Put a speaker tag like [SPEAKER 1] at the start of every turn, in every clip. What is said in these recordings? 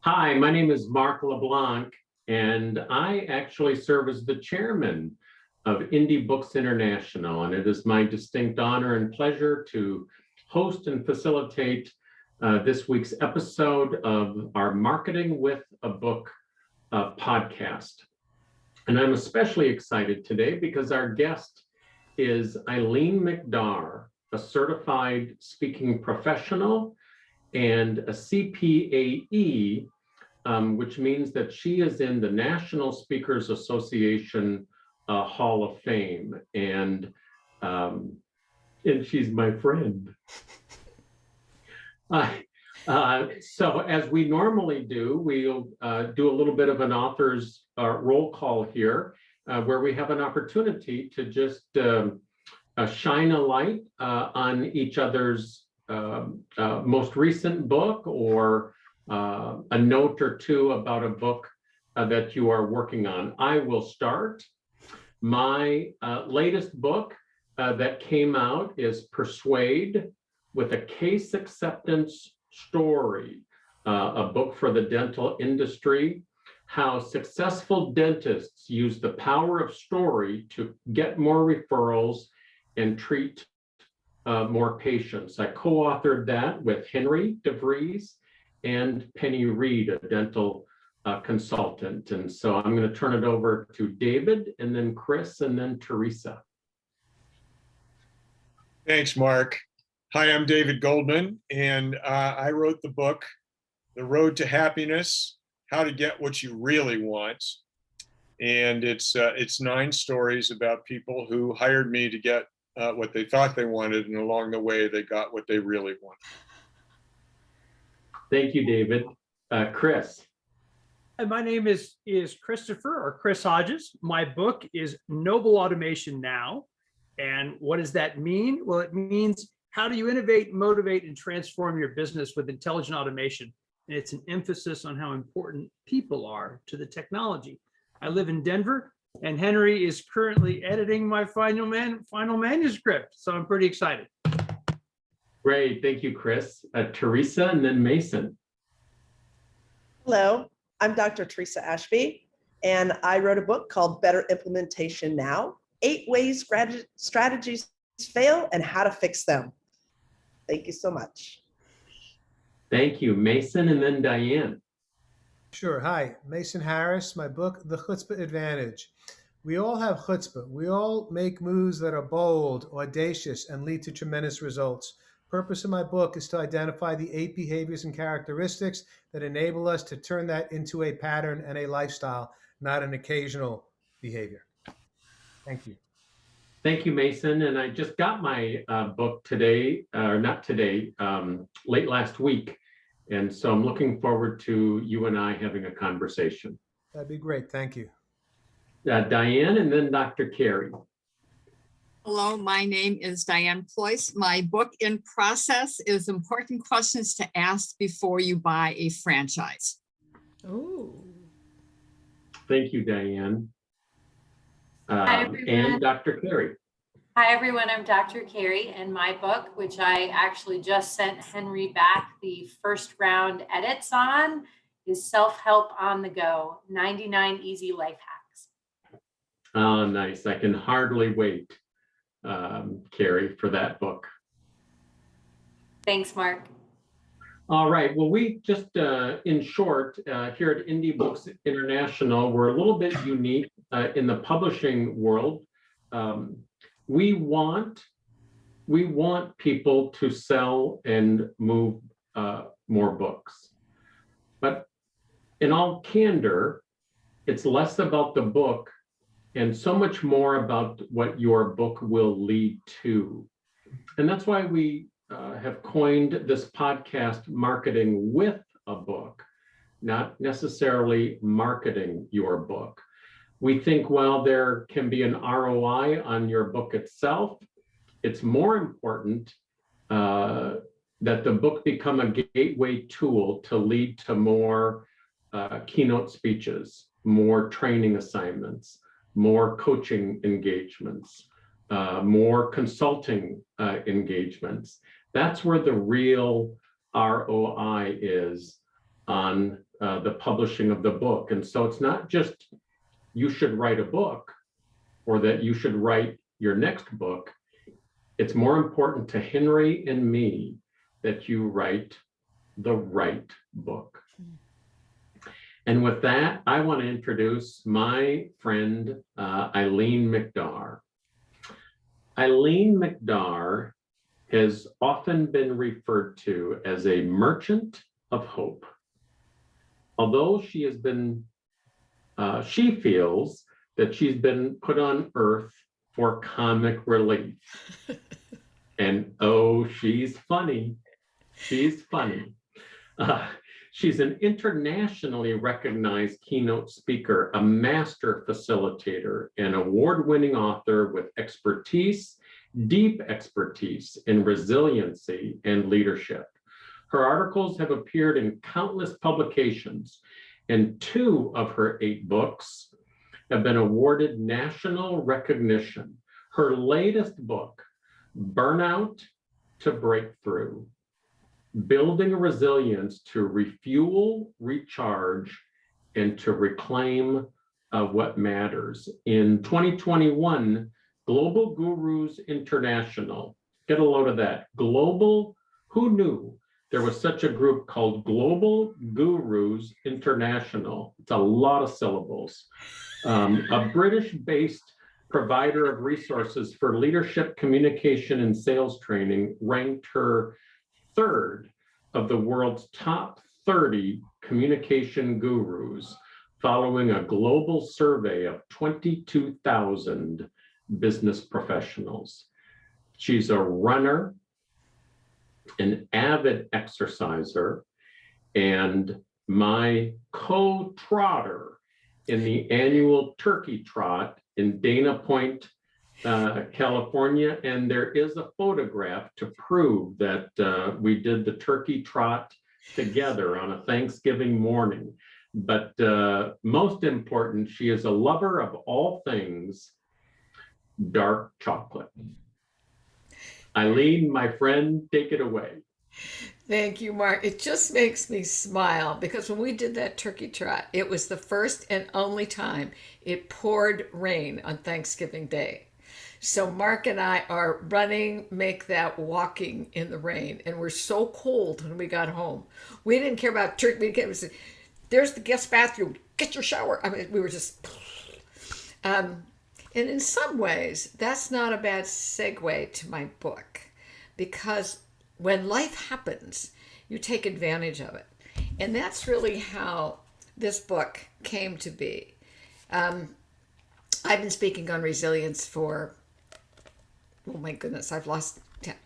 [SPEAKER 1] Hi, my name is Mark LeBlanc, and I actually serve as the chairman of Indie Books International, and it is my distinct honor and pleasure to host and facilitate this week's episode of our Marketing with a Book podcast. And I'm especially excited today because our guest is Eileen McDargh, a certified speaking professional and a CPAE, which means that she is in the National Speakers Association Hall of Fame, and she's my friend. So as we normally do, we'll do a little bit of an author's roll call here, where we have an opportunity to just shine a light on each other's most recent book, or a note or two about a book that you are working on. I will start. My latest book that came out is Persuade with a Case Acceptance Story, a book for the dental industry, how successful dentists use the power of story to get more referrals and treat more patients. I co-authored that with Henry DeVries and Penny Reed, a dental consultant. And so I'm going to turn it over to David, and then Chris, and then Teresa.
[SPEAKER 2] Thanks, Mark. Hi, I'm David Goldman, and I wrote the book, The Road to Happiness, How to Get What You Really Want. And it's 9 stories about people who hired me to get what they thought they wanted, and along the way, they got what they really wanted.
[SPEAKER 1] Thank you, David. Chris.
[SPEAKER 3] My name is Christopher, or Chris Hodges. My book is Noble Automation Now. And what does that mean? Well, it means how do you innovate, motivate, and transform your business with intelligent automation? And it's an emphasis on how important people are to the technology. I live in Denver, and Henry is currently editing my final manuscript. So I'm pretty excited.
[SPEAKER 1] Great, thank you, Chris. Teresa, and then Mason.
[SPEAKER 4] Hello, I'm Dr. Teresa Ashby, and I wrote a book called Better Implementation Now, 8 Ways Strategies Fail and How to Fix Them. Thank you so much.
[SPEAKER 1] Thank you, Mason, and then Diane.
[SPEAKER 5] Sure. Hi, Mason Harris. My book, The Chutzpah Advantage. We all have chutzpah. We all make moves that are bold, audacious, and lead to tremendous results. Purpose of my book is to identify the 8 behaviors and characteristics that enable us to turn that into a pattern and a lifestyle, not an occasional behavior. Thank you.
[SPEAKER 1] Thank you, Mason. And I just got my book today, or not today, late last week. And so I'm looking forward to you and I having a conversation.
[SPEAKER 5] That'd be great. Thank you.
[SPEAKER 1] Diane, and then Dr. Carey.
[SPEAKER 6] Hello, my name is Diane Ployce. My book in process is Important Questions to Ask Before You Buy a Franchise.
[SPEAKER 7] Ooh.
[SPEAKER 1] Thank you, Diane.
[SPEAKER 7] Hi, everyone.
[SPEAKER 1] And Dr. Carey.
[SPEAKER 7] Hi, everyone. I'm Dr. Carey, and my book, which I actually just sent Henry back the first round edits on, is Self-Help on the Go, 99 Easy Life Hacks.
[SPEAKER 1] Oh, nice. I can hardly wait, Carey, for that book.
[SPEAKER 7] Thanks, Mark.
[SPEAKER 1] All right. Well, we just, in short, here at Indie Books International, we're a little bit unique in the publishing world. We want people to sell and move more books. But in all candor, it's less about the book and so much more about what your book will lead to. And that's why we have coined this podcast Marketing with a Book, not necessarily marketing your book. We think while there can be an ROI on your book itself, it's more important that the book become a gateway tool to lead to more keynote speeches, more training assignments, more coaching engagements, more consulting engagements. That's where the real ROI is on the publishing of the book. And so it's not just you should write a book or that you should write your next book. It's more important to Henry and me that you write the right book. And with that, I want to introduce my friend, Eileen McDargh. Eileen McDargh has often been referred to as a merchant of hope. Although she has been, she feels that she's been put on earth for comic relief. And oh, she's funny. She's funny. She's an internationally recognized keynote speaker, a master facilitator, an award-winning author with expertise, deep expertise in resiliency and leadership. Her articles have appeared in countless publications, and 2 of her 8 books have been awarded national recognition. Her latest book, Burnout to Breakthrough, Building Resilience to Refuel, Recharge, and to Reclaim What Matters. In 2021, Global Gurus International, get a load of that, global, who knew there was such a group called Global Gurus International? It's a lot of syllables. A British-based provider of resources for leadership, communication, and sales training ranked her 3rd of the world's top 30 communication gurus, following a global survey of 22,000 business professionals. She's a runner, an avid exerciser, and my co-trotter in the annual Turkey Trot in Dana Point, California. And there is a photograph to prove that we did the Turkey Trot together on a Thanksgiving morning. But most important, she is a lover of all things dark chocolate. Eileen, my friend, take it away.
[SPEAKER 8] Thank you, Mark. It just makes me smile because when we did that turkey trot, it was the first and only time it poured rain on Thanksgiving Day. So Mark and I are running, make that walking in the rain, and we're so cold when we got home. We didn't care about turkey. We didn't care. There's the guest bathroom. Get your shower. I mean, we were just. And in some ways, that's not a bad segue to my book, because when life happens, you take advantage of it. And that's really how this book came to be. I've been speaking on resilience for, oh my goodness, I've lost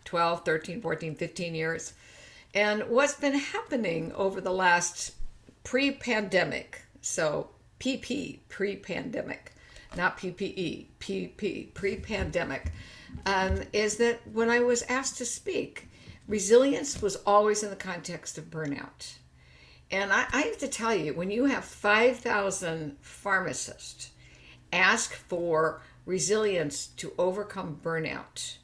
[SPEAKER 8] 12, 13, 14, 15 years. And what's been happening over the last pre-pandemic, so PP, pre-pandemic, not PPE, PP, pre-pandemic, is that when I was asked to speak, resilience was always in the context of burnout. And I have to tell you, when you have 5,000 pharmacists ask for resilience to overcome burnout,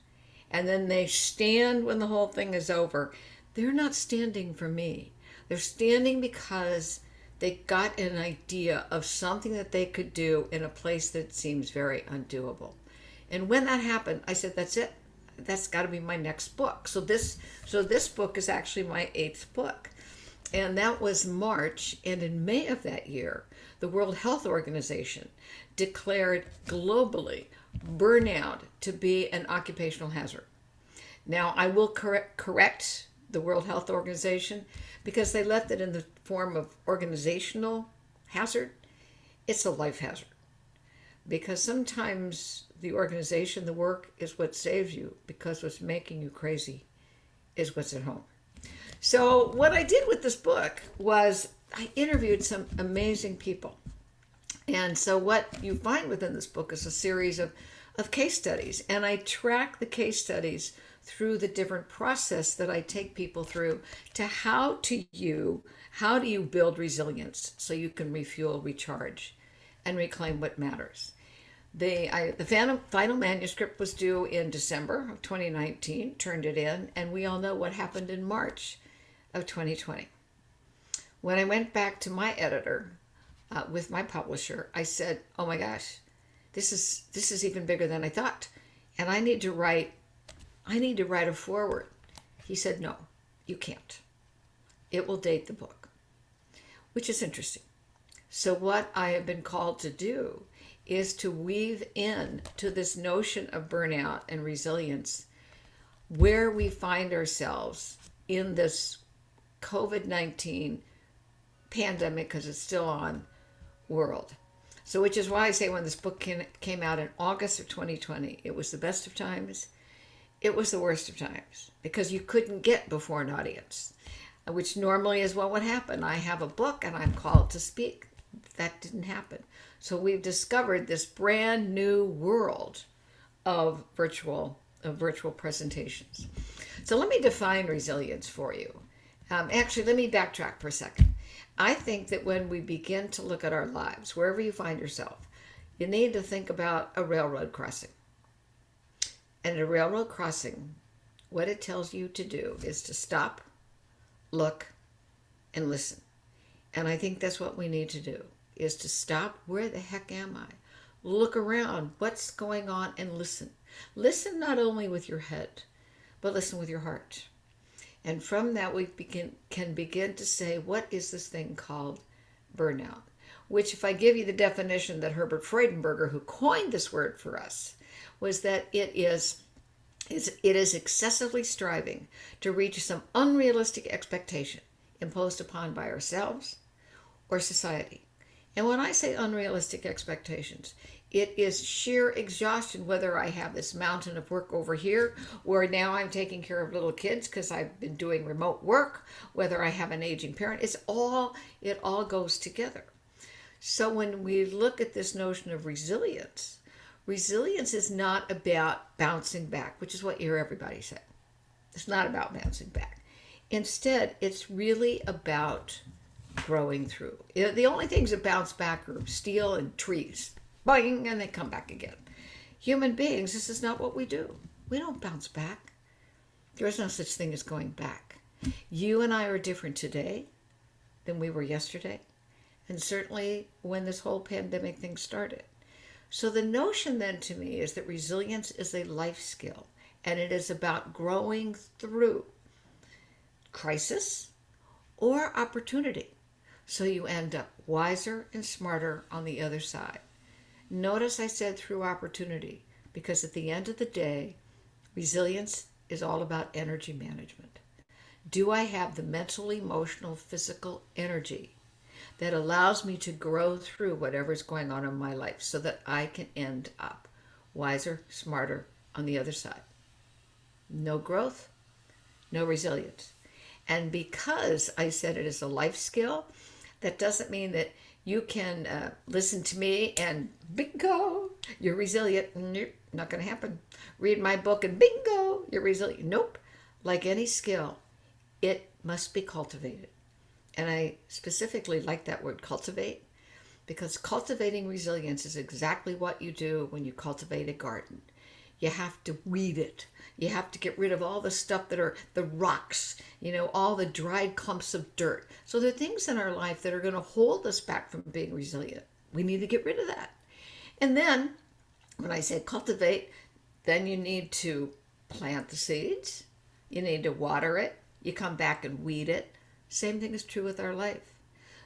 [SPEAKER 8] and then they stand when the whole thing is over, they're not standing for me. They're standing because they got an idea of something that they could do in a place that seems very undoable. And when that happened, I said, that's it. That's got to be my next book. So this book is actually my 8th book. And that was March. And in May of that year, the World Health Organization declared globally burnout to be an occupational hazard. Now, I will correct the World Health Organization because they left it in the form of organizational hazard. It's a life hazard, because sometimes the organization, the work is what saves you, because what's making you crazy is what's at home. So what I did with this book was I interviewed some amazing people. And so what you find within this book is a series of case studies. And I track the case studies through the different process that I take people through to how do you build resilience so you can refuel, recharge, and reclaim what matters. The final manuscript was due in December of 2019, turned it in, and we all know what happened in March of 2020. When I went back to my editor with my publisher, I said, "Oh my gosh, this is even bigger than I thought, and I need to write a foreword." He said, "No, you can't. It will date the book," which is interesting. So what I have been called to do is to weave in to this notion of burnout and resilience where we find ourselves in this COVID-19 pandemic, because it's still on, world. So which is why I say when this book came out in August of 2020, it was the best of times. It was the worst of times because you couldn't get before an audience, which normally is what would happen. I have a book and I'm called to speak. That didn't happen. So we've discovered this brand new world of virtual presentations. So let me define resilience for you. Actually, let me backtrack for a second. I think that when we begin to look at our lives, wherever you find yourself, you need to think about a railroad crossing. And a railroad crossing, what it tells you to do is to stop, look, and listen. And I think that's what we need to do, is to stop. Where the heck am I? Look around. What's going on? And listen. Listen not only with your head, but listen with your heart. And from that, we can begin to say, what is this thing called burnout? Which, if I give you the definition that Herbert Freudenberger, who coined this word for us, was that it is excessively striving to reach some unrealistic expectation imposed upon by ourselves or society. And when I say unrealistic expectations, it is sheer exhaustion, whether I have this mountain of work over here, where now I'm taking care of little kids because I've been doing remote work, whether I have an aging parent, it all goes together. So when we look at this notion of resilience is not about bouncing back, which is what you hear everybody say. It's not about bouncing back. Instead, it's really about growing through. The only things that bounce back are steel and trees. Boing, and they come back again. Human beings, this is not what we do. We don't bounce back. There is no such thing as going back. You and I are different today than we were yesterday, and certainly when this whole pandemic thing started. So the notion then to me is that resilience is a life skill, and it is about growing through crisis or opportunity, so you end up wiser and smarter on the other side. Notice I said through opportunity, because at the end of the day, resilience is all about energy management. Do I have the mental, emotional, physical energy that allows me to grow through whatever's going on in my life so that I can end up wiser, smarter on the other side? No growth, no resilience. And because I said it is a life skill, that doesn't mean that you can listen to me and bingo, you're resilient. Nope, not going to happen. Read my book and bingo, you're resilient. Nope. Like any skill, it must be cultivated. And I specifically like that word cultivate, because cultivating resilience is exactly what you do when you cultivate a garden. You have to weed it. You have to get rid of all the stuff that are the rocks, all the dried clumps of dirt. So there are things in our life that are going to hold us back from being resilient. We need to get rid of that. And then when I say cultivate, then you need to plant the seeds. You need to water it. You come back and weed it. Same thing is true with our life.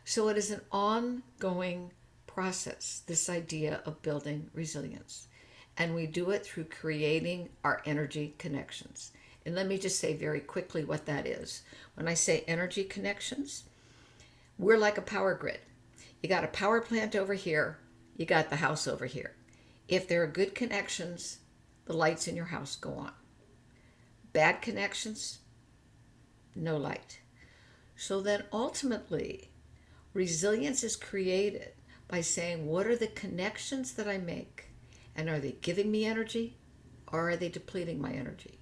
[SPEAKER 8] So it is an ongoing process, this idea of building resilience. And we do it through creating our energy connections. And let me just say very quickly what that is. When I say energy connections, we're like a power grid. You got a power plant over here, you got the house over here. If there are good connections, the lights in your house go on. Bad connections, no light. So then ultimately, resilience is created by saying, what are the connections that I make? And are they giving me energy, or are they depleting my energy?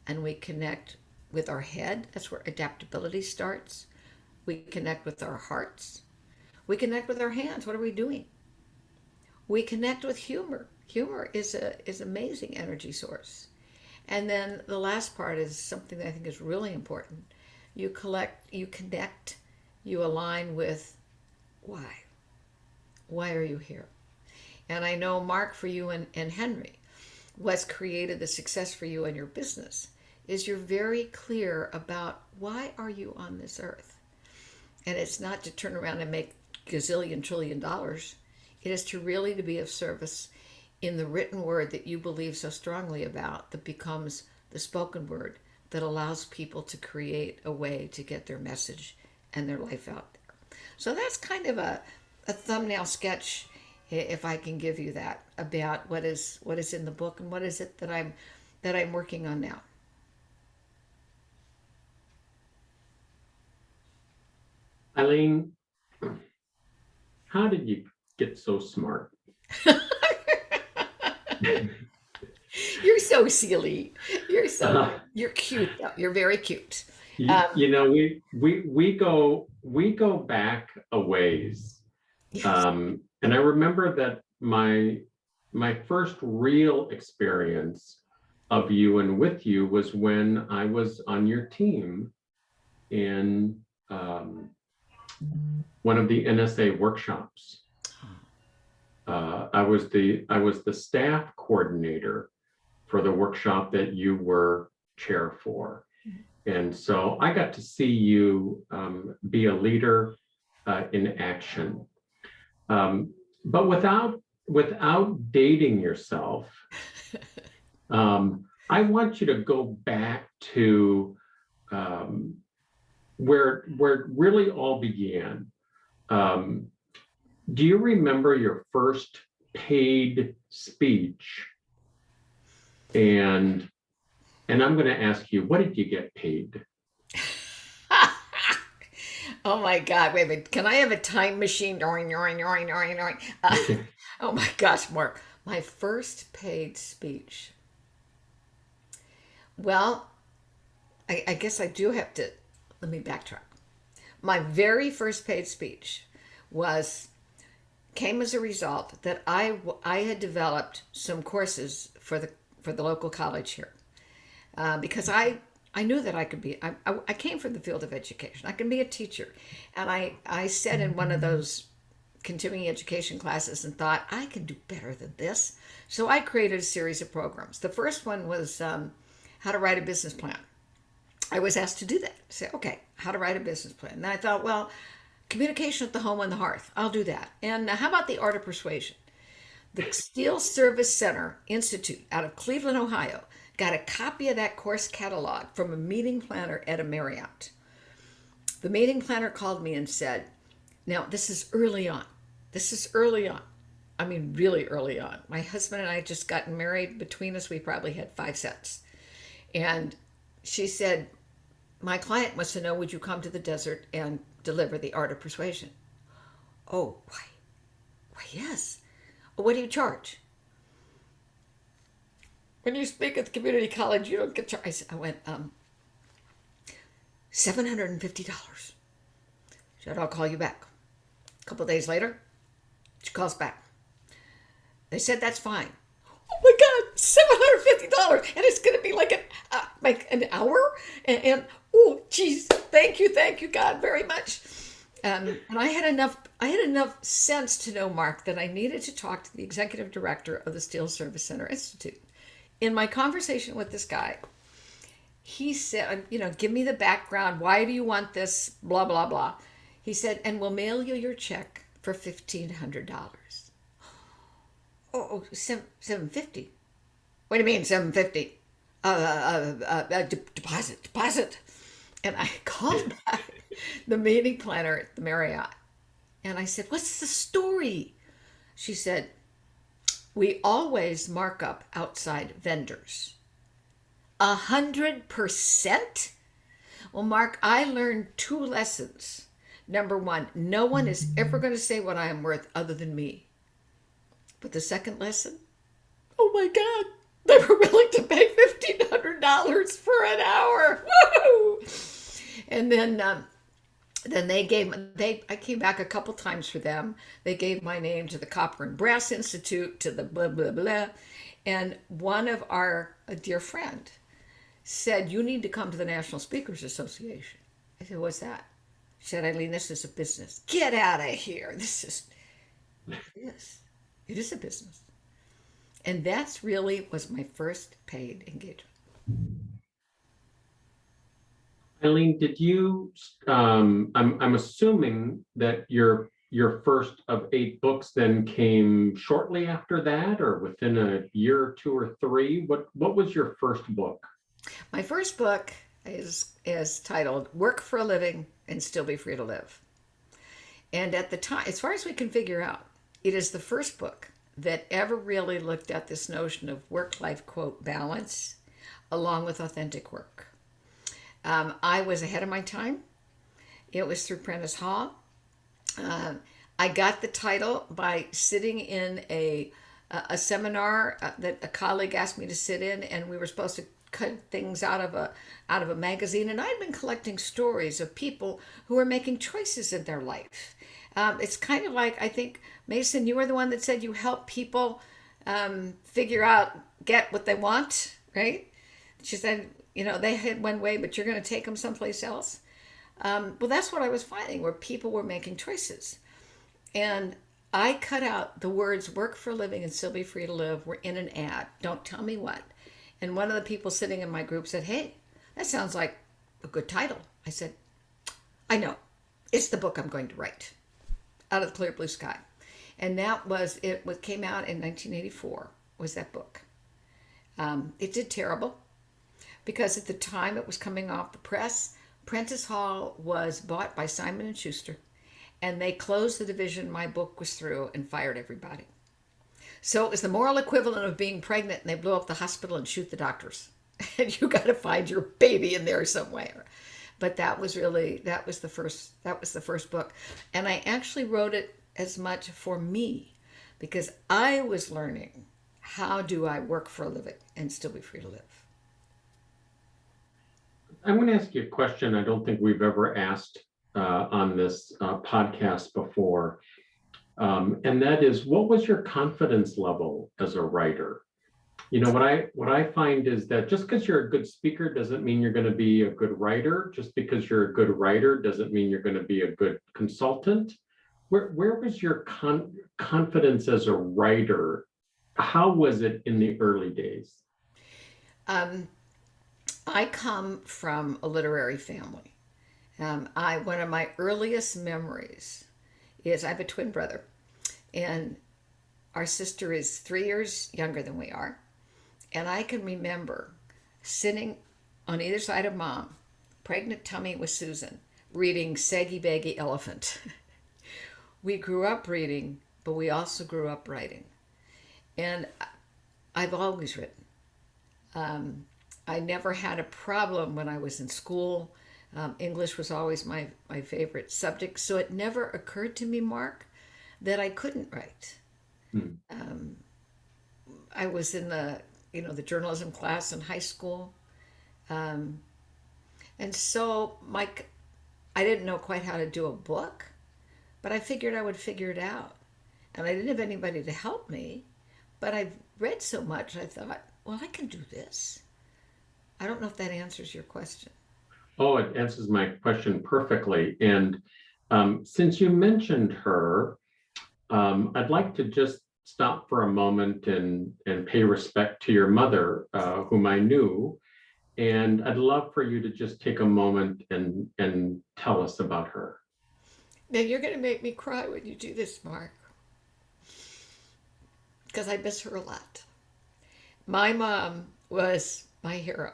[SPEAKER 8] And we connect with our head. That's where adaptability starts. We connect with our hearts. We connect with our hands. What are we doing? We connect with humor. Humor is amazing energy source. And then the last part is something that I think is really important. You connect you align with why. Why are you here? And I know, Mark, for you and Henry, what's created the success for you and your business is you're very clear about why are you on this earth. And it's not to turn around and make gazillion trillion dollars. It is to really to be of service in the written word that you believe so strongly about, that becomes the spoken word that allows people to create a way to get their message and their life out there. So that's kind of a thumbnail sketch, if I can give you that, about what is in the book and what is it that I'm working on now.
[SPEAKER 1] Eileen, how did you get so smart?
[SPEAKER 8] You're so silly. You're cute though. You're very cute.
[SPEAKER 1] You know, we go back a ways.
[SPEAKER 8] Yes.
[SPEAKER 1] And I remember that my first real experience of you and with you was when I was on your team in one of the NSA workshops. I was the staff coordinator for the workshop that you were chair for. And so I got to see you be a leader in action. But without dating yourself, I want you to go back to where it really all began. Do you remember your first paid speech? And I'm going to ask you, what did you get paid?
[SPEAKER 8] Oh my God! Wait a minute. Can I have a time machine? Oh my gosh, Mark! My first paid speech. Well, I guess I do have to. Let me backtrack. My very first paid speech came as a result that I had developed some courses for the local college here, because I knew that I could be. I came from the field of education. I can be a teacher, and I sat in one of those continuing education classes and thought I can do better than this. So I created a series of programs. The first one was how to write a business plan. I was asked to do that. Say, okay, how to write a business plan. And I thought, well, communication at the home and the hearth. I'll do that. And how about the art of persuasion? The Steel Service Center Institute out of Cleveland, Ohio, got a copy of that course catalog from a meeting planner at a Marriott. The meeting planner called me and said, now this is early on. I mean, really early on. My husband and I had just gotten married. Between us, we probably had 5 sets. And she said, my client wants to know, would you come to the desert and deliver the art of persuasion? Oh, why yes. What do you charge? When you speak at the community college, you don't get charged. I went, $750. She said, I'll call you back. A couple of days later, she calls back. They said, that's fine. Oh my God, $750, and it's going to be like an hour, and oh, geez, thank you, God, very much. And I had enough sense to know, Mark, that I needed to talk to the executive director of the Steel Service Center Institute. In my conversation with this guy, he said, give me the background. Why do you want this? Blah blah blah. He said, and we'll mail you your check for $1,500. Oh, $750. What do you mean $750? Deposit. And I called back the meeting planner at the Marriott, and I said, what's the story? She said, we always mark up outside vendors. 100%? Well, Mark, I learned 2 lessons. Number 1, no one is ever going to say what I am worth other than me. But the second lesson, oh my God, they were willing to pay $1,500 for an hour. Woo! And then I came back a couple times for them. They gave my name to the Copper and Brass Institute, to the blah, blah, blah. And one of a dear friend said, you need to come to the National Speakers Association. I said, what's that? She said, Eileen, this is a business. Get out of here. It is a business. And that's really was my first paid engagement.
[SPEAKER 1] Eileen, did you, I'm assuming that your first of 8 books then came shortly after that, or within a year or 2 or 3? What was your first book?
[SPEAKER 8] My first book is titled Work for a Living and Still Be Free to Live. And at the time, as far as we can figure out, it is the first book that ever really looked at this notion of work-life, quote, balance, along with authentic work. I was ahead of my time. It was through Prentice Hall. I got the title by sitting in a seminar that a colleague asked me to sit in, and we were supposed to cut things out of a magazine. And I'd been collecting stories of people who were making choices in their life. It's kind of like, I think, Mason, you were the one that said you help people figure out, get what they want, right? She said, they head one way, but you're going to take them someplace else. Well, that's what I was finding, where people were making choices. And I cut out the words work for a living and still be free to live were in an ad. Don't tell me what. And one of the people sitting in my group said, hey, that sounds like a good title. I said, I know. It's the book I'm going to write. Out of the clear blue sky. And that was it. What came out in 1984 was that book. It did terrible because at the time it was coming off the press. Prentice Hall was bought by Simon & Schuster, and they closed the division my book was through and fired everybody. So it was the moral equivalent of being pregnant and they blew up the hospital and shoot the doctors. And you got to find your baby in there somewhere. But that was the first book. And I actually wrote it as much for me because I was learning, how do I work for a living and still be free to live?
[SPEAKER 1] I'm going to ask you a question I don't think we've ever asked on this podcast before. And that is, what was your confidence level as a writer? What I find is that just because you're a good speaker doesn't mean you're going to be a good writer. Just because you're a good writer doesn't mean you're going to be a good consultant. Where was your confidence as a writer? How was it in the early days?
[SPEAKER 8] I come from a literary family. One of my earliest memories is I have a twin brother, and our sister is 3 years younger than we are. And I can remember sitting on either side of Mom, pregnant tummy with Susan, reading Saggy Baggy Elephant. We grew up reading, but we also grew up writing. And I've always written. I never had a problem when I was in school. English was always my favorite subject. So it never occurred to me, Mark, that I couldn't write. I was in the journalism class in high school. And so I didn't know quite how to do a book, but I figured I would figure it out. And I didn't have anybody to help me, but I've read so much, I thought, well, I can do this. I don't know if that answers your question.
[SPEAKER 1] Oh, it answers my question perfectly. And since you mentioned her, I'd like to just stop for a moment and pay respect to your mother, whom I knew. And I'd love for you to just take a moment and tell us about her.
[SPEAKER 8] Now you're going to make me cry when you do this, Mark, because I miss her a lot. My mom was my hero.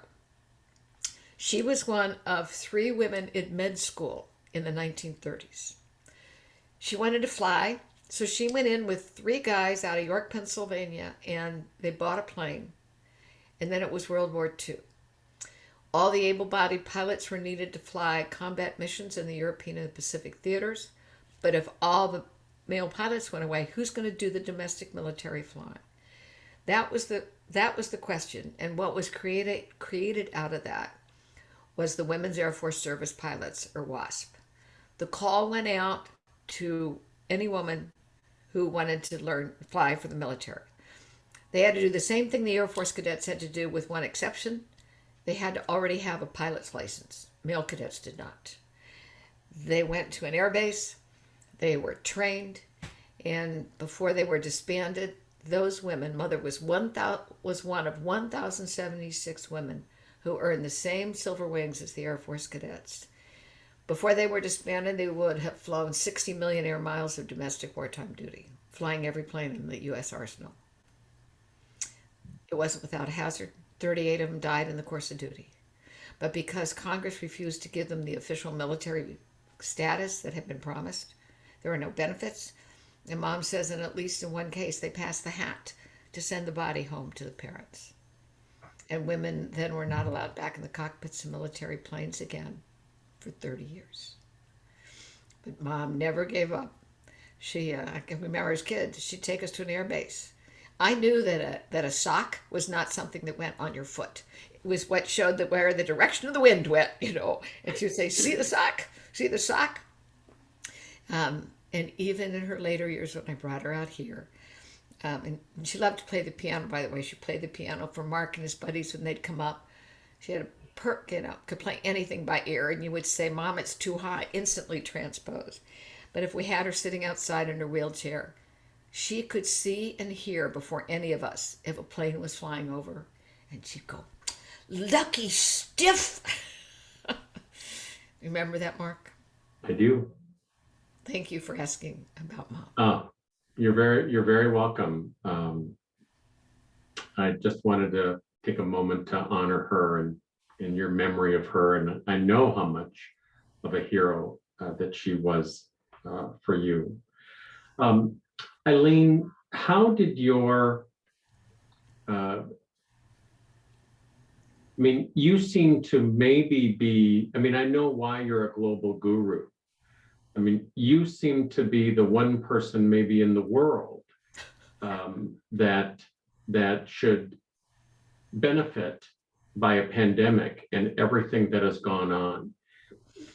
[SPEAKER 8] She was one of 3 women in med school in the 1930s. She wanted to fly, so she went in with 3 guys out of York, Pennsylvania, and they bought a plane. And then it was World War II. All the able-bodied pilots were needed to fly combat missions in the European and the Pacific theaters. But if all the male pilots went away, who's going to do the domestic military flying? That was the question. And what was created out of that was the Women's Air Force Service Pilots, or WASP. The call went out to any woman who wanted to fly for the military. They had to do the same thing the Air Force cadets had to do, with one exception. They had to already have a pilot's license. Male cadets did not. They went to an air base, they were trained, and before they were disbanded, those women, Mother was one of 1,076 women who earned the same silver wings as the Air Force cadets. Before they were disbanded, they would have flown 60 million air miles of domestic wartime duty, flying every plane in the U.S. arsenal. It wasn't without hazard. 38 of them died in the course of duty. But because Congress refused to give them the official military status that had been promised, there were no benefits. And Mom says in at least in one case, they passed the hat to send the body home to the parents. And women then were not allowed back in the cockpits of military planes again for 30 years. But Mom never gave up. I can remember as kids, she'd take us to an air base. I knew that a sock was not something that went on your foot. It was what showed where the direction of the wind went, And she'd say, see the sock? See the sock? And even in her later years when I brought her out here, and she loved to play the piano, by the way. She played the piano for Mark and his buddies when they'd come up. She had a could play anything by ear, and you would say, Mom, it's too high, instantly transpose. But if we had her sitting outside in her wheelchair, she could see and hear before any of us if a plane was flying over, and she'd go, lucky stiff. Remember that, Mark?
[SPEAKER 1] I do.
[SPEAKER 8] Thank you for asking about Mom.
[SPEAKER 1] You're very welcome. I just wanted to take a moment to honor her and your memory of her, and I know how much of a hero that she was for you. Eileen, how did you seem to maybe be, I know why you're a global guru. You seem to be the one person maybe in the world that should benefit by a pandemic and everything that has gone on.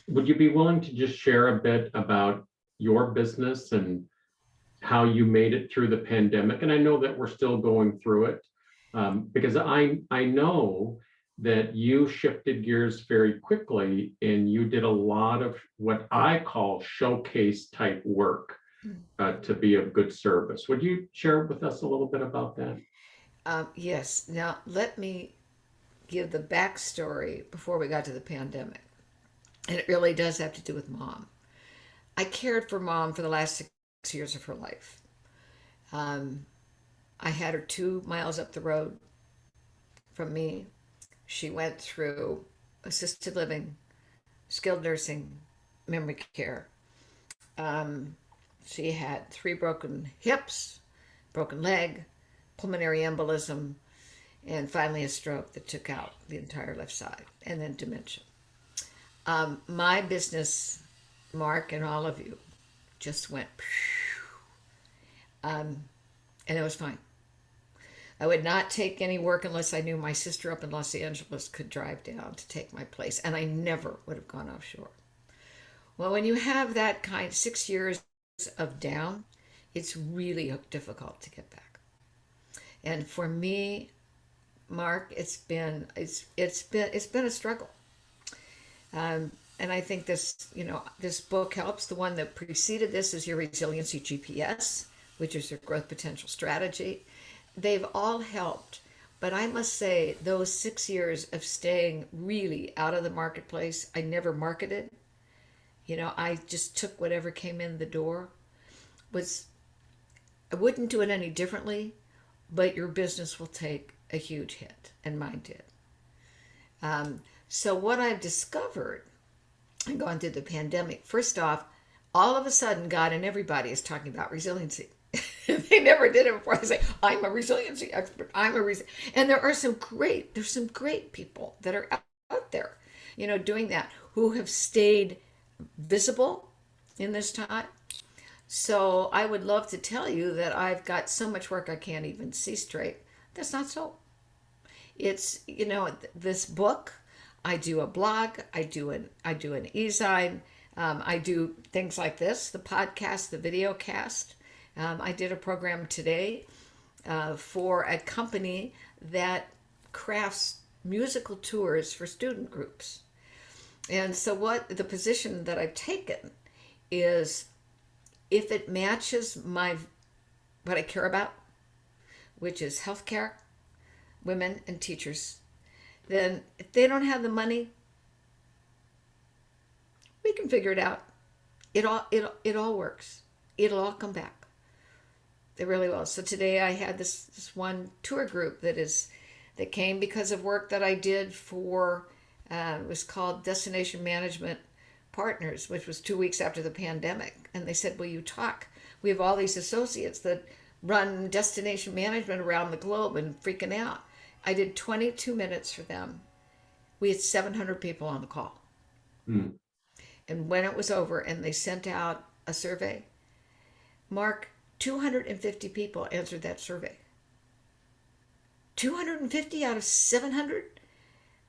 [SPEAKER 1] Would you be willing to just share a bit about your business and how you made it through the pandemic? And I know that we're still going through it because I know that you shifted gears very quickly and you did a lot of what I call showcase type work to be of good service. Would you share with us a little bit about that?
[SPEAKER 8] Yes. Now, let me give the backstory before we got to the pandemic. And it really does have to do with Mom. I cared for Mom for the last 6 years of her life. I had her 2 miles up the road from me. She went through assisted living, skilled nursing, memory care. She had 3 broken hips, broken leg, pulmonary embolism, and finally a stroke that took out the entire left side, and then dementia. My business, Mark, and all of you just went, and it was fine. I would not take any work unless I knew my sister up in Los Angeles could drive down to take my place, and I never would have gone offshore. Well, when you have that 6 years of down, it's really difficult to get back. And for me, Mark, it's been a struggle. And I think this book helps. The one that preceded this is Your Resiliency GPS, which is your growth potential strategy. They've all helped, but I must say those 6 years of staying really out of the marketplace, I never marketed. I just took whatever came in the door. I wouldn't do it any differently, but your business will take a huge hit, and mine did. So what I've discovered, and going through the pandemic, first off, all of a sudden God and everybody is talking about resiliency. They never did it before. They say, I'm a resiliency expert. And there's some great people that are out there, doing that, who have stayed visible in this time. So I would love to tell you that I've got so much work I can't even see straight. That's not so. It's, this book, I do a blog, I do an e-zine, I do things like this, the podcast, the video cast. I did a program today for a company that crafts musical tours for student groups. And so what the position that I've taken is, if it matches what I care about, which is healthcare, women, and teachers, then if they don't have the money, we can figure it out. It all works. It'll all come back. It really will. So today I had this one tour group that came because of work that I did for, it was called Destination Management Partners, which was 2 weeks after the pandemic. And they said, will you talk? We have all these associates that run destination management around the globe and freaking out. I did 22 minutes for them. We had 700 people on the call.
[SPEAKER 1] Mm.
[SPEAKER 8] And when it was over and they sent out a survey, Mark, 250 people answered that survey. 250 out of 700?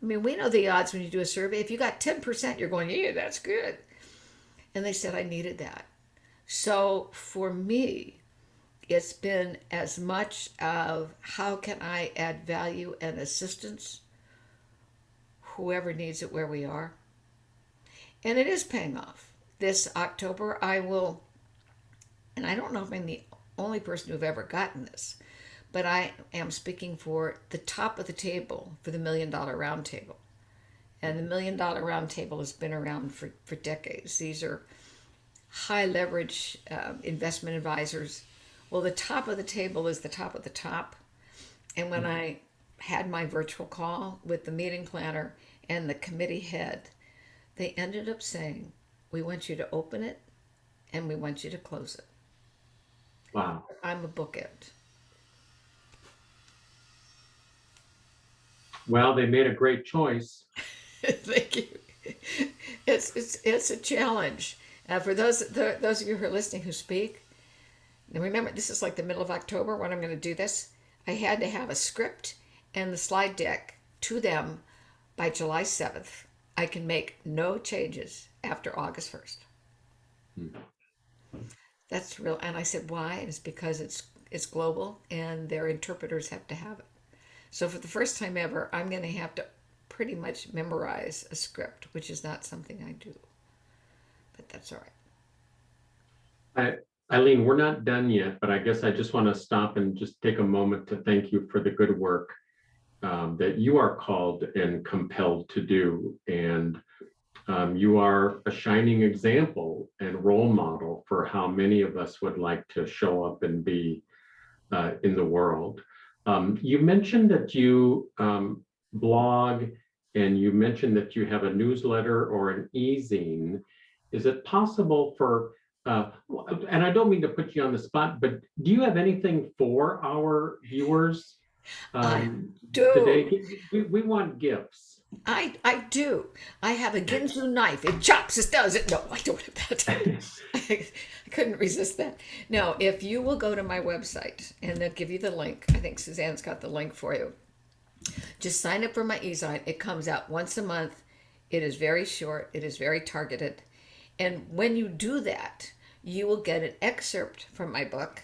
[SPEAKER 8] I mean, we know the odds when you do a survey. If you got 10%, you're going, yeah, that's good. And they said I needed that. So for me, it's been as much of how can I add value and assistance, whoever needs it where we are. And it is paying off. This October, I will, and I don't know if I'm the only person who've ever gotten this, but I am speaking for the top of the table for the $1 Million Roundtable. And the $1 Million Roundtable has been around for decades. These are high leverage investment advisors. Well, the top of the table is the top of the top. And when I had my virtual call with the meeting planner and the committee head, they ended up saying, we want you to open it and we want you to close it.
[SPEAKER 1] Wow.
[SPEAKER 8] I'm a bookend.
[SPEAKER 1] Well, they made a great choice.
[SPEAKER 8] Thank you. It's a challenge. For those of you who are listening who speak, and remember, this is like the middle of October when I'm going to do this. I had to have a script and the slide deck to them by July 7th. I can make no changes after August 1st. That's real. And I said, why? And it's because it's global and their interpreters have to have it. So for the first time ever, I'm going to have to pretty much memorize a script, which is not something I do. But that's all right.
[SPEAKER 1] Eileen, we're not done yet, but I guess I just want to stop and just take a moment to thank you for the good work that you are called and compelled to do. And you are a shining example and role model for how many of us would like to show up and be in the world. You mentioned that you blog, and you mentioned that you have a newsletter or an e-zine. Is it possible for, and I don't mean to put you on the spot, but do you have anything for our viewers today? We want gifts.
[SPEAKER 8] I do. I have a Ginsu knife. It chops, it does it. No, I don't have that. I couldn't resist that. No, if you will go to my website, and they'll give you the link. I think Suzanne's got the link for you. Just sign up for my e-zine. It comes out once a month. It is very short. It is very targeted. And when you do that, you will get an excerpt from my book.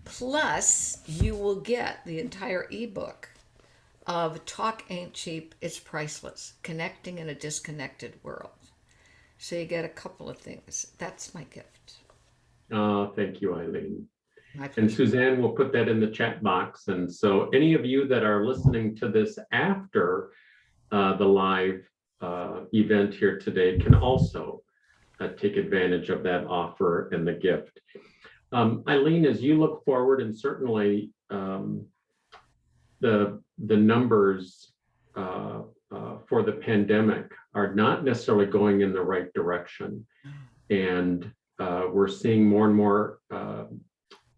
[SPEAKER 8] Plus, you will get the entire ebook of Talk Ain't Cheap, It's Priceless, Connecting in a Disconnected World. So you get a couple of things. That's my gift.
[SPEAKER 1] Oh, thank you, Eileen. And Suzanne will put that in the chat box. And so any of you that are listening to this after the live event here today can also take advantage of that offer and the gift. Eileen, as you look forward, and certainly the numbers for the pandemic are not necessarily going in the right direction. And we're seeing more and more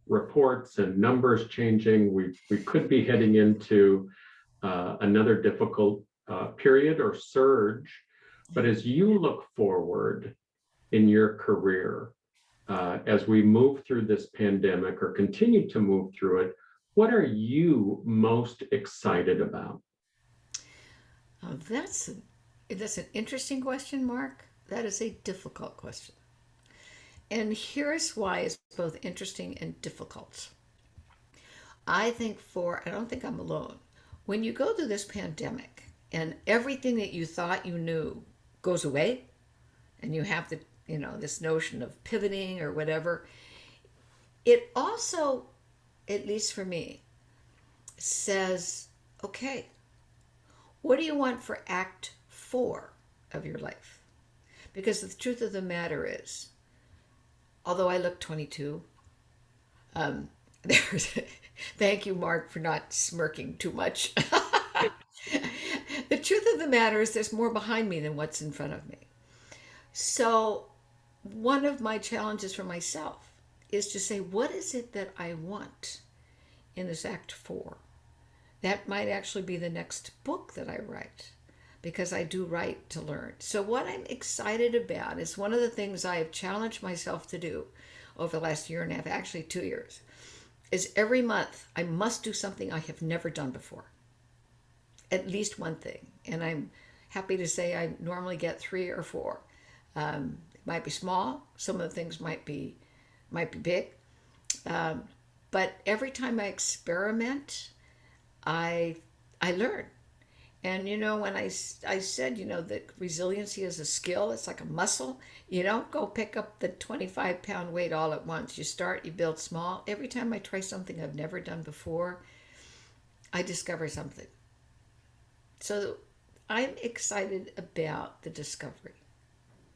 [SPEAKER 1] reports and numbers changing. We could be heading into another difficult period or surge. But as you look forward in your career, as we move through this pandemic or continue to move through it, what are you most excited about?
[SPEAKER 8] Oh, that's an interesting question, Mark. That is a difficult question. And here's why it's both interesting and difficult. I don't think I'm alone. When you go through this pandemic and everything that you thought you knew goes away and you have the, this notion of pivoting or whatever. It also, at least for me, says, okay, what do you want for Act 4 of your life? Because the truth of the matter is, although I look 22, thank you, Mark, for not smirking too much. The truth of the matter is there's more behind me than what's in front of me. So one of my challenges for myself is to say, what is it that I want in this Act 4? That might actually be the next book that I write, because I do write to learn. So what I'm excited about is one of the things I have challenged myself to do over the last year and a half, actually 2 years, is every month I must do something I have never done before. At least one thing. And I'm happy to say I normally get 3 or 4. It might be small. Some of the things might be big. But every time I experiment, I learn. And when I said, that resiliency is a skill, it's like a muscle. You don't go pick up the 25-pound weight all at once. You start, you build small. Every time I try something I've never done before, I discover something. So I'm excited about the discovery.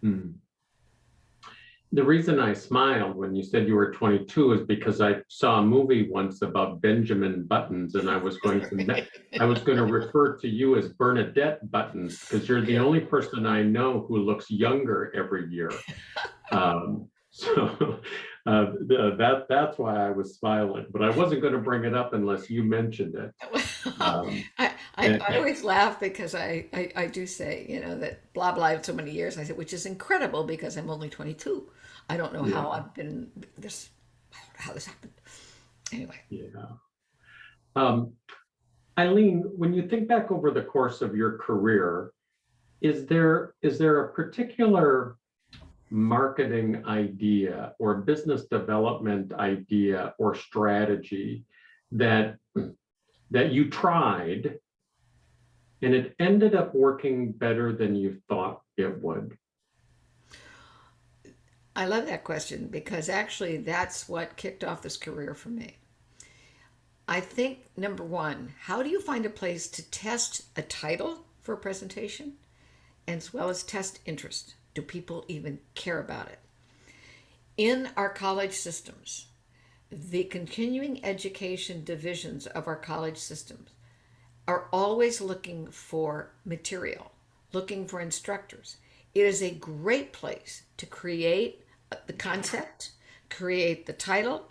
[SPEAKER 1] Hmm. The reason I smiled when you said you were 22 is because I saw a movie once about Benjamin Buttons, and I was going to refer to you as Bernadette Buttons, because you're the only person I know who looks younger every year. That's why I was smiling, but I wasn't going to bring it up unless you mentioned it.
[SPEAKER 8] I always laugh because I do say, that blah, blah, so many years. I said, which is incredible because I'm only 22. I don't know how I've been this, I don't know how this happened. Anyway.
[SPEAKER 1] Yeah. Eileen, when you think back over the course of your career, is there a particular marketing idea or business development idea or strategy that you tried and it ended up working better than you thought it would?
[SPEAKER 8] I love that question because actually that's what kicked off this career for me. I think, number one, how do you find a place to test a title for a presentation as well as test interest? Do people even care about it? In our college systems, the continuing education divisions of our college systems are always looking for material, looking for instructors. It is a great place to create the concept, create the title,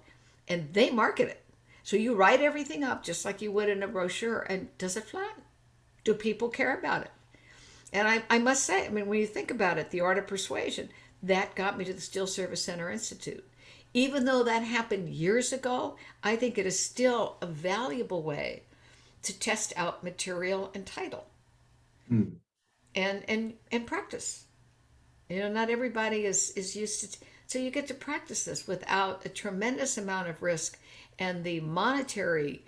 [SPEAKER 8] and they market it. So you write everything up just like you would in a brochure, and does it fly? Do people care about it? And I must say, when you think about it, the art of persuasion, that got me to the Steel Service Center Institute. Even though that happened years ago, I think it is still a valuable way to test out material and title and practice. Not everybody is used to, so you get to practice this without a tremendous amount of risk, and the monetary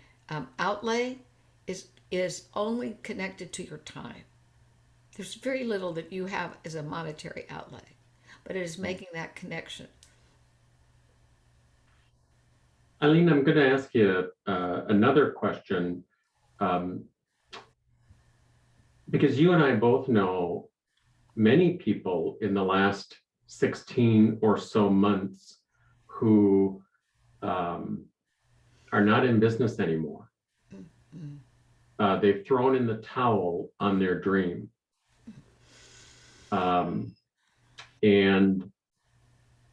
[SPEAKER 8] outlay is only connected to your time. There's very little that you have as a monetary outlay, but it is making that connection.
[SPEAKER 1] Eileen, I'm going to ask you another question, because you and I both know many people in the last 16 or so months who are not in business anymore. They've thrown in the towel on their dream. And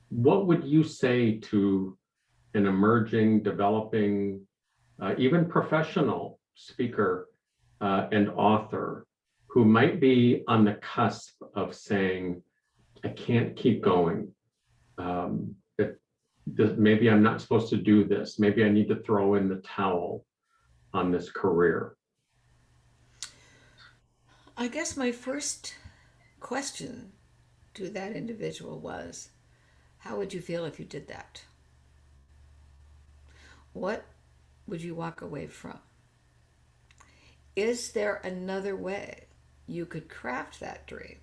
[SPEAKER 1] what would you say to an emerging, developing, even professional speaker and author who might be on the cusp of saying, I can't keep going. Maybe I'm not supposed to do this. Maybe I need to throw in the towel on this career.
[SPEAKER 8] I guess my first question to that individual was, how would you feel if you did that? What would you walk away from? Is there another way you could craft that dream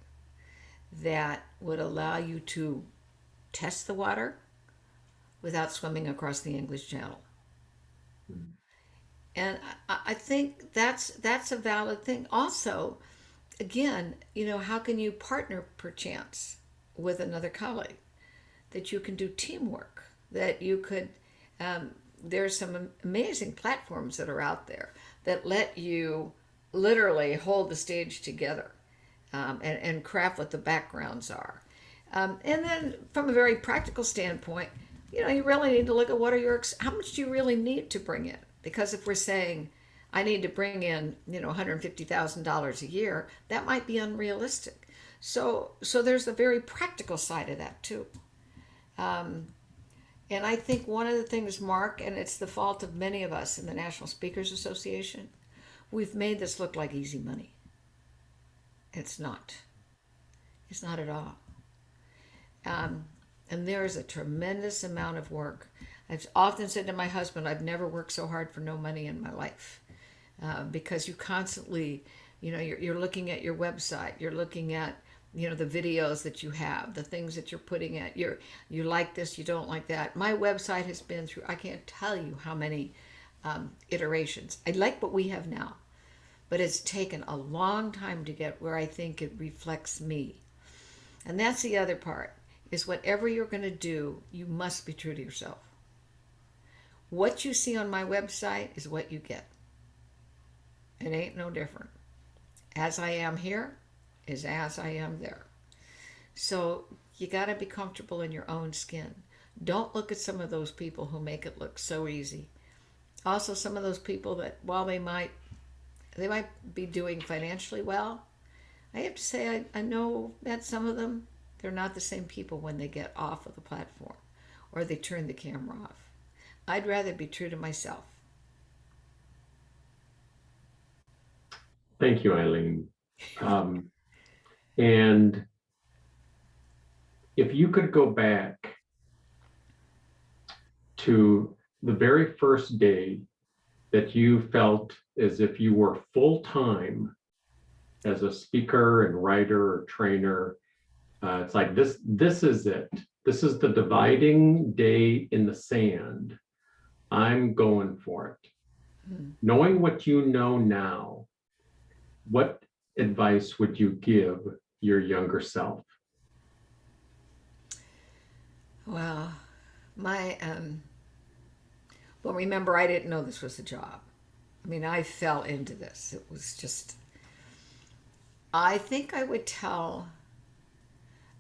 [SPEAKER 8] that would allow you to test the water without swimming across the English Channel. And I think that's a valid thing. Also, again, how can you partner perchance with another colleague? That you can do teamwork, that you could, there's some amazing platforms that are out there that let you literally hold the stage together and craft what the backgrounds are. And then from a very practical standpoint, you really need to look at how much do you really need to bring in? Because if we're saying, I need to bring in, $150,000 a year, that might be unrealistic. So there's a very practical side of that too. And I think one of the things, Mark, and it's the fault of many of us in the National Speakers Association, we've made this look like easy money. It's not. It's not at all. And there is a tremendous amount of work. I've often said to my husband, I've never worked so hard for no money in my life. Because you constantly, you're looking at your website, you're looking at, the videos that you have, the things that you're putting at, you like this, you don't like that. My website has been through, I can't tell you how many iterations. I like what we have now, but it's taken a long time to get where I think it reflects me. And that's the other part, is whatever you're going to do, you must be true to yourself. What you see on my website is what you get. It ain't no different. As I am here is as I am there. So you got to be comfortable in your own skin. Don't look at some of those people who make it look so easy. Also, some of those people that, while they might be doing financially well, I have to say I know that some of them, they're not the same people when they get off of the platform or they turn the camera off. I'd rather be true to myself.
[SPEAKER 1] Thank you, Eileen. And if you could go back to the very first day that you felt as if you were full-time as a speaker and writer or trainer, it's like this is it. This is the dividing day in the sand. I'm going for it. Knowing what you know now, what advice would you give your younger self?
[SPEAKER 8] Well, remember, I didn't know this was a job. I mean, I fell into this. It was just, I think I would tell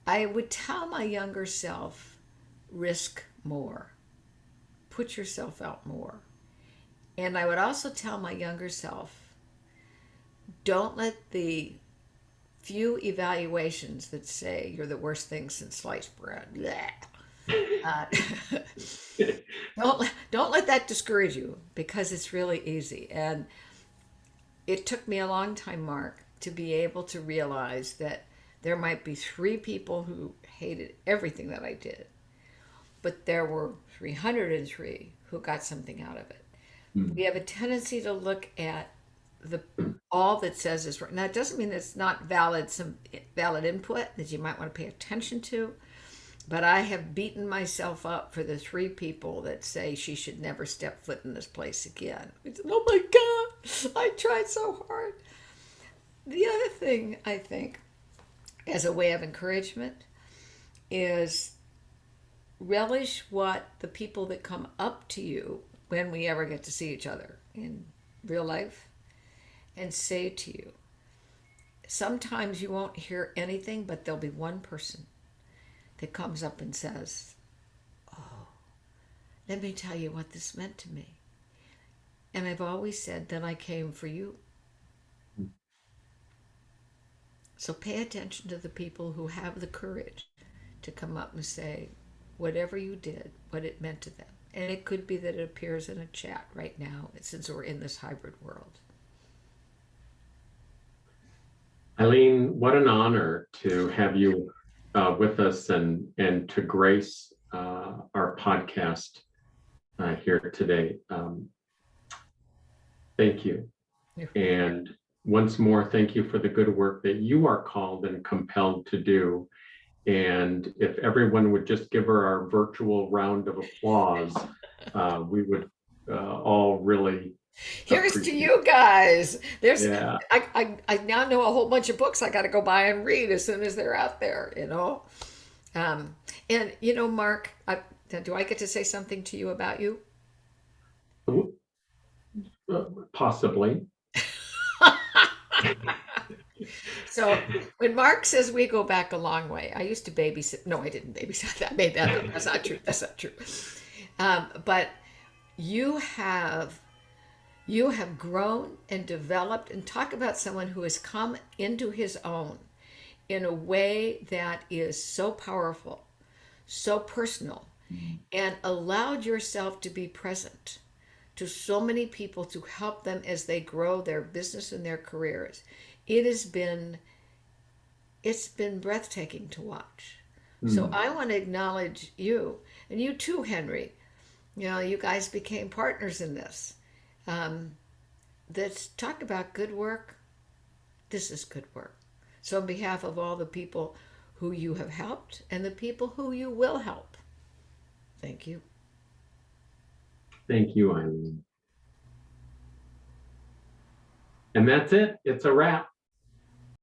[SPEAKER 8] my younger self, risk more, put yourself out more. And I would also tell my younger self, don't let the few evaluations that say you're the worst thing since sliced bread, don't let that discourage you, because it's really easy. And it took me a long time, Mark, to be able to realize that there might be 3 people who hated everything that I did, but there were 303 who got something out of it. We have a tendency to look at all that says is right. Now, it doesn't mean it's not valid, some valid input that you might want to pay attention to, but I have beaten myself up for the 3 people that say she should never step foot in this place again. It's, oh my God, I tried so hard. The other thing I think, as a way of encouragement, is relish what the people that come up to you, when we ever get to see each other in real life, and say to you. Sometimes you won't hear anything, but there'll be one person that comes up and says, oh, let me tell you what this meant to me. And I've always said, then I came for you. So pay attention to the people who have the courage to come up and say, whatever you did, what it meant to them. And it could be that it appears in a chat right now, since we're in this hybrid world.
[SPEAKER 1] Eileen, what an honor to have you with us and to grace our podcast here today. Thank you. And once more, thank you for the good work that you are called and compelled to do. And if everyone would just give her our virtual round of applause, we would all really
[SPEAKER 8] Here's to
[SPEAKER 1] appreciate
[SPEAKER 8] you guys. There's
[SPEAKER 1] Yeah.
[SPEAKER 8] I now know a whole bunch of books I got to go buy and read as soon as they're out there, And Mark, do I get to say something to you about you?
[SPEAKER 1] Possibly.
[SPEAKER 8] So when Mark says we go back a long way, I used to babysit. No, I didn't babysit. That made that up. That's not true. That's not true. But you have grown and developed, and talk about someone who has come into his own in a way that is so powerful, so personal, and allowed yourself to be present to so many people to help them as they grow their business and their careers. It's been breathtaking to watch. So I want to acknowledge you, and you too, Henry. You guys became partners in this. Let's talk about good work. This is good work. So on behalf of all the people who you have helped and the people who you will help, thank you.
[SPEAKER 1] Thank you, Eileen. And that's it. It's a wrap.